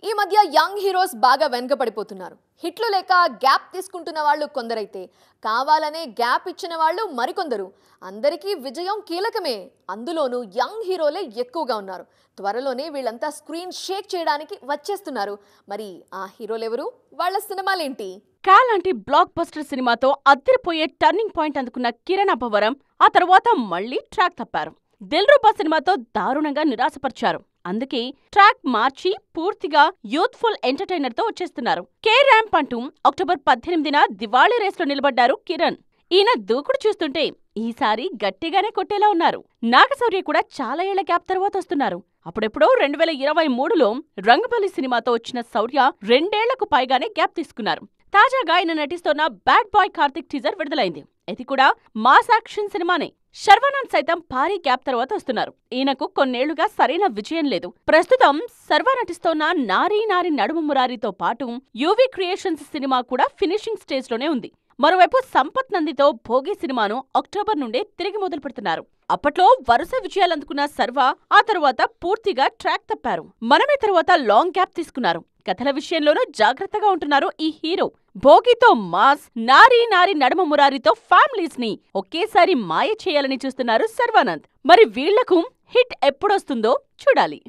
ఈ మధ్య young heroes బాగా వెనకబడిపోతున్నారు. హిట్లు లేక గ్యాప్ తీసుకుంటున్న వాళ్ళు కొందరైతే కావాలనే గ్యాప్ ఇచ్చిన వాళ్ళు మరికొందరు. అందరికీ విజయం కీలకమే, అందులోనూ యంగ్ హీరోలే ఎక్కువగా ఉన్నారు. త్వరలోనే వీళ్ళంతా స్క్రీన్ షేక్ చేయడానికి వచ్చేస్తున్నారు. మరి ఆ హీరోలెవరు, వాళ్ళ సినిమాలేంటి? లాంటి బ్లాక్ బస్టర్ సినిమాతో అద్దరిపోయే టర్నింగ్ పాయింట్ అందుకున్న కిరణ్ అబ్బవరం ఆ తర్వాత మళ్లీ ట్రాక్ తప్పారు. దిల్రూబా సినిమాతో దారుణంగా నిరాశపరిచారు. అందుకే ట్రాక్ మార్చి పూర్తిగా యూత్ఫుల్ ఎంటర్టైనర్ తో వచ్చేస్తున్నారు. కే ర్యాంప్ అంటూ అక్టోబర్ 18న దివాళీ రేస్లో నిలబడ్డారు కిరణ్. ఈయన దూకుడు చూస్తుంటే ఈసారి గట్టిగానే కొట్టేలా ఉన్నారు. నాగశౌర్య కూడా చాలా ఏళ్ల గ్యాప్ తర్వాత వస్తున్నారు. అప్పుడెప్పుడో 2023లో రంగబలి సినిమాతో వచ్చిన శౌర్య 2 ఏళ్లకు పైగానే గ్యాప్ తీసుకున్నారు. తాజాగా ఆయన నటిస్తోన్న బ్యాడ్ బాయ్ కార్తిక్ టీజర్ విడుదలైంది. ఇది కూడా మాస్ యాక్షన్ సినిమానే. శర్వానంద్ సైతం భారీ గ్యాప్ తర్వాత వస్తున్నారు. ఈయనకు కొన్నేళ్లుగా సరైన విజయం లేదు. ప్రస్తుతం శర్వా నటిస్తోన్న నారీ నారీ నడుము మురారితో పాటు యూవీ క్రియేషన్స్ సినిమా కూడా ఫినిషింగ్ స్టేజ్ లోనే ఉంది. మరోవైపు సంపత్ నందితో భోగి సినిమాను అక్టోబర్ నుండే తిరిగి మొదలు పెడుతున్నారు. అప్పట్లో వరుస విజయాలందుకున్న శర్వా ఆ తరువాత పూర్తిగా ట్రాక్ తప్పారు. మనమే తరువాత లాంగ్ గ్యాప్ తీసుకున్నారు. కథల విషయంలోనూ జాగ్రత్తగా ఉంటున్నారు ఈ హీరో. భోగితో మాస్, నారీ నారీ నడుమ మురారితో ఫ్యామిలీస్ ని ఒకేసారి మాయ చేయాలని చూస్తున్నారు శర్వానంద్. మరి వీళ్లకు హిట్ ఎప్పుడొస్తుందో చూడాలి.